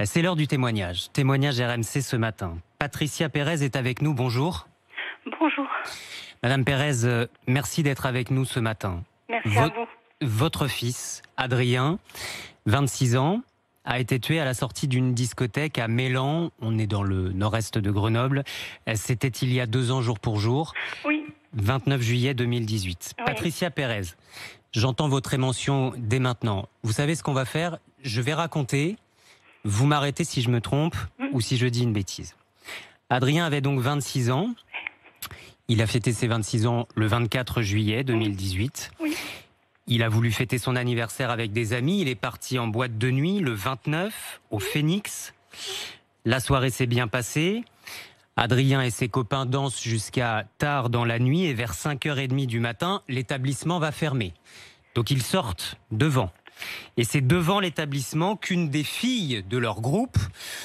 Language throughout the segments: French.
C'est l'heure du témoignage. Témoignage RMC ce matin. Patricia Pérez est avec nous, bonjour. Bonjour, Madame Pérez, merci d'être avec nous ce matin. merci à vous. Votre fils, Adrien, 26 ans, a été tué à la sortie d'une discothèque à Mélan. On est dans le nord-est de Grenoble. C'était il y a 2 ans, jour pour jour. Oui, 29 juillet 2018. Oui. Patricia Pérez, j'entends votre émotion dès maintenant. Vous savez ce qu'on va faire? Je vais raconter. Vous m'arrêtez si je me trompe ou si je dis une bêtise. Adrien avait donc 26 ans. Il a fêté ses 26 ans le 24 juillet 2018. oui, Il a voulu fêter son anniversaire avec des amis. Il est parti en boîte de nuit le 29 au Phoenix. La soirée s'est bien passée. Adrien et ses copains dansent jusqu'à tard dans la nuit et vers 5h30 du matin, l'établissement va fermer. Donc ils sortent devant. Et c'est devant l'établissement qu'une des filles de leur groupe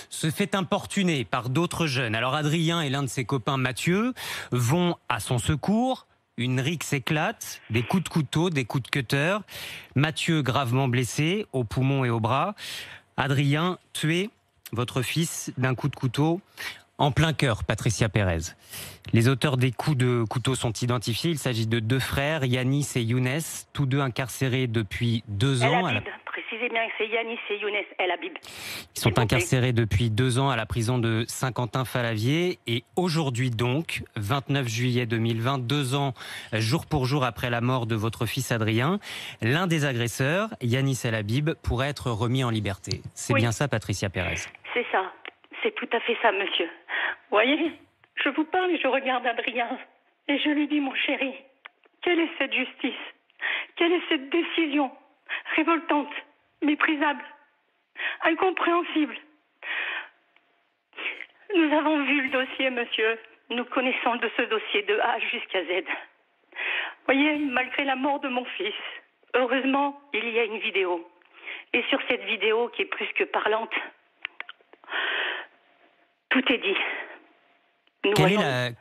se fait importuner par d'autres jeunes. Alors Adrien et l'un de ses copains, Mathieu, vont à son secours. Une rixe éclate, des coups de couteau, des coups de cutter. Mathieu gravement blessé au poumon et au bras. Adrien tué, votre fils, d'un coup de couteau en plein cœur, Patricia Pérez. Les auteurs des coups de couteau sont identifiés. Il s'agit de 2 frères, Yanis et Younes, tous 2 incarcérés depuis 2 El ans. Habib. Précisez bien que c'est Yanis et Younes El Habib. Ils sont incarcérés depuis 2 ans à la prison de Saint-Quentin-Fallavier. Et aujourd'hui donc, 29 juillet 2020, 2 ans jour pour jour après la mort de votre fils Adrien, l'un des agresseurs, Yanis El Habib, pourrait être remis en liberté. C'est Oui. bien ça, Patricia Pérez? C'est ça, c'est tout à fait ça, monsieur. Vous voyez, je vous parle et je regarde Adrien. Et je lui dis, mon chéri, quelle est cette justice? Quelle est cette décision révoltante, méprisable, incompréhensible? Nous avons vu le dossier, monsieur. Nous connaissons de ce dossier de A jusqu'à Z. Voyez, malgré la mort de mon fils, heureusement, il y a une vidéo. Et sur cette vidéo, qui est plus que parlante, tout est dit.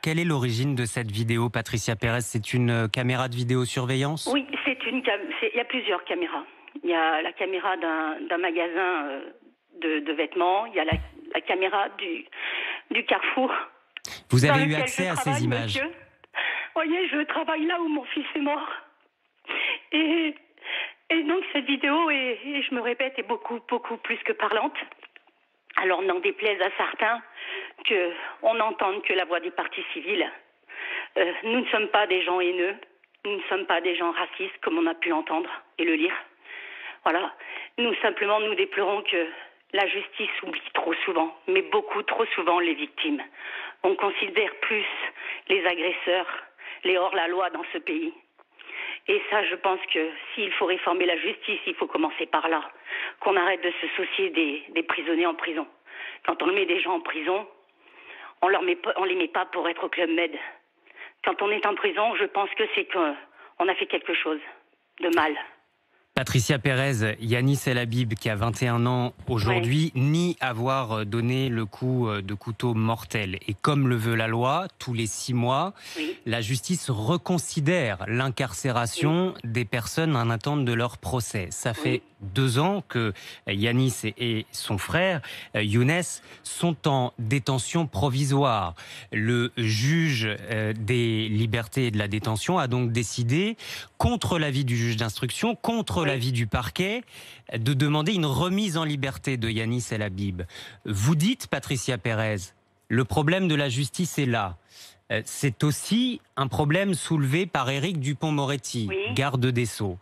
Quelle est l'origine de cette vidéo, Patricia Pérez? C'est une caméra de vidéosurveillance? Oui, il y a plusieurs caméras. Il y a la caméra d'un magasin de vêtements, il y a la caméra du Carrefour. Vous dans avez eu lequel accès je à ces travaille, images? monsieur. Voyez, je travaille là où mon fils est mort. Et donc cette vidéo, et je me répète, est beaucoup, beaucoup plus que parlante. Alors n'en déplaise à certains qu'on n'entende que la voix des partis civils. Nous ne sommes pas des gens haineux, nous ne sommes pas des gens racistes comme on a pu l'entendre et le lire. Voilà. Nous déplorons que la justice oublie trop souvent, mais beaucoup trop souvent les victimes. On considère plus les agresseurs, les hors-la-loi dans ce pays. Et ça, je pense que s'il faut réformer la justice, il faut commencer par là. Qu'on arrête de se soucier des prisonniers en prison. Quand on met des gens en prison, on les met pas pour être au Club Med. Quand on est en prison, je pense que c'est qu'on a fait quelque chose de mal. Patricia Pérez, Yanis El Habib, qui a 21 ans aujourd'hui, nie avoir donné le coup de couteau mortel. Et comme le veut la loi, tous les 6 mois, la justice reconsidère l'incarcération des personnes en attente de leur procès. Ça fait 2 ans que Yanis et son frère, Younes, sont en détention provisoire. Le juge des libertés et de la détention a donc décidé, contre l'avis du juge d'instruction, contre l'avis du parquet, de demander une remise en liberté de Yanis El Habib. Vous dites, Patricia Pérez, le problème de la justice est là. C'est aussi un problème soulevé par Éric Dupond-Moretti, garde des Sceaux.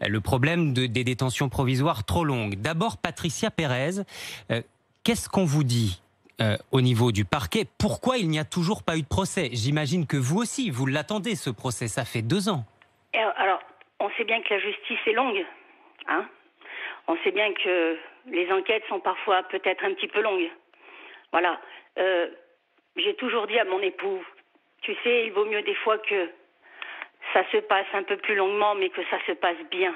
Le problème des détentions provisoires trop longues. D'abord, Patricia Pérez, qu'est-ce qu'on vous dit au niveau du parquet? Pourquoi il n'y a toujours pas eu de procès? J'imagine que vous aussi, vous l'attendez, ce procès. Ça fait 2 ans. Alors, on sait bien que la justice est longue. Hein? On sait bien que les enquêtes sont parfois peut-être un petit peu longues. Voilà. J'ai toujours dit à mon époux, tu sais, il vaut mieux des fois que ça se passe un peu plus longuement, mais que ça se passe bien.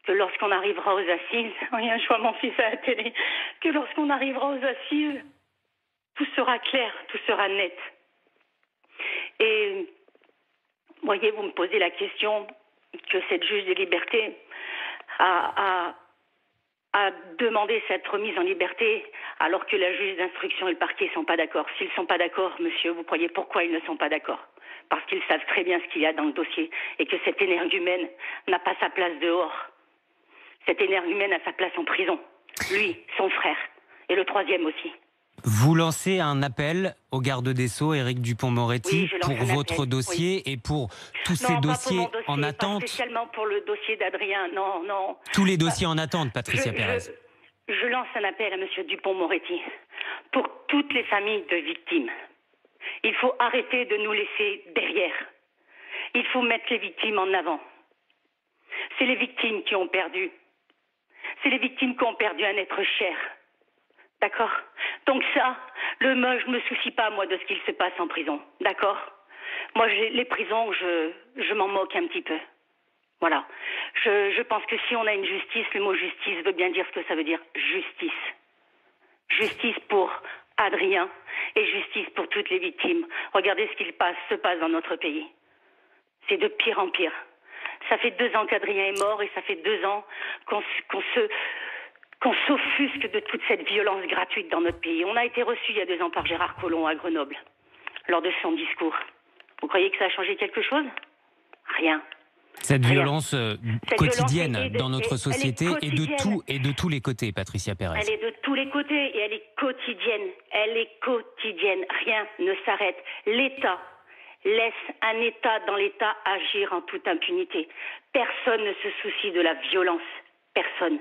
Que lorsqu'on arrivera aux assises, oui, je vois mon fils à la télé, que lorsqu'on arrivera aux assises, tout sera clair, tout sera net. Et, voyez, vous me posez la question que cette juge des libertés a a demandé cette remise en liberté alors que la juge d'instruction et le parquet ne sont pas d'accord. S'ils ne sont pas d'accord, monsieur, vous croyez pourquoi ils ne sont pas d'accord? Parce qu'ils savent très bien ce qu'il y a dans le dossier et que cet énergumène n'a pas sa place dehors. Cet énergumène a sa place en prison. Lui, son frère et le troisième aussi. Vous lancez un appel au garde des Sceaux, Éric Dupond-Moretti, pour votre dossier et pour tous ces dossiers en attente. Pas spécialement pour le dossier d'Adrien, non. Tous les dossiers en attente, Patricia Pérez. Je lance un appel à M. Dupond-Moretti pour toutes les familles de victimes. Il faut arrêter de nous laisser derrière. Il faut mettre les victimes en avant. C'est les victimes qui ont perdu. C'est les victimes qui ont perdu un être cher. D'accord? Donc ça, je me soucie pas, moi, de ce qu'il se passe en prison. D'accord? Moi, les prisons, je m'en moque un petit peu. Voilà. Je pense que si on a une justice, le mot justice veut bien dire ce que ça veut dire. Justice. Justice pour Adrien et justice pour toutes les victimes. Regardez ce qu'il se passe dans notre pays. C'est de pire en pire. Ça fait 2 ans qu'Adrien est mort et ça fait 2 ans qu'on s'offusque de toute cette violence gratuite dans notre pays. On a été reçus il y a 2 ans par Gérard Collomb à Grenoble, lors de son discours. Vous croyez que ça a changé quelque chose? Rien. Cette violence quotidienne dans notre société et de tous les côtés, Patricia Pérez. Elle est de tous les côtés et elle est quotidienne. Elle est quotidienne. Rien ne s'arrête. L'État laisse un État dans l'État agir en toute impunité. Personne ne se soucie de la violence. Personne.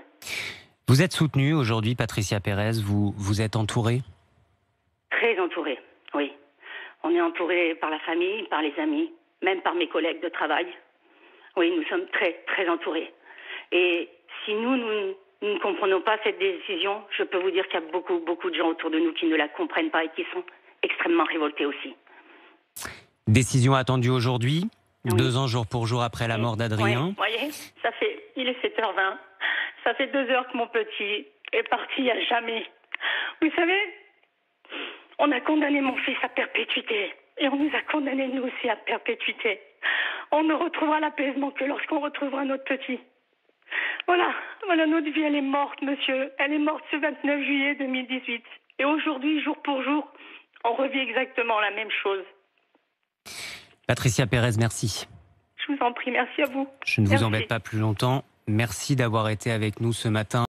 Vous êtes soutenue aujourd'hui, Patricia Pérez. Vous êtes entourée? Très entourée, oui. On est entouré par la famille, par les amis, même par mes collègues de travail. Oui, nous sommes très, très entourés. Et si nous ne comprenons pas cette décision, je peux vous dire qu'il y a beaucoup, beaucoup de gens autour de nous qui ne la comprennent pas et qui sont extrêmement révoltés aussi. Décision attendue aujourd'hui, oui. 2 ans jour pour jour après la mort d'Adrien. Oui, vous voyez, il est 7h20. Ça fait 2 heures que mon petit est parti à jamais. Vous savez, on a condamné mon fils à perpétuité. Et on nous a condamnés, nous aussi, à perpétuité. On ne retrouvera l'apaisement que lorsqu'on retrouvera notre petit. Voilà, notre vie, elle est morte, monsieur. Elle est morte ce 29 juillet 2018. Et aujourd'hui, jour pour jour, on revit exactement la même chose. Patricia Pérez, merci. Je vous en prie, merci à vous. Je ne vous embête pas plus longtemps. Merci d'avoir été avec nous ce matin.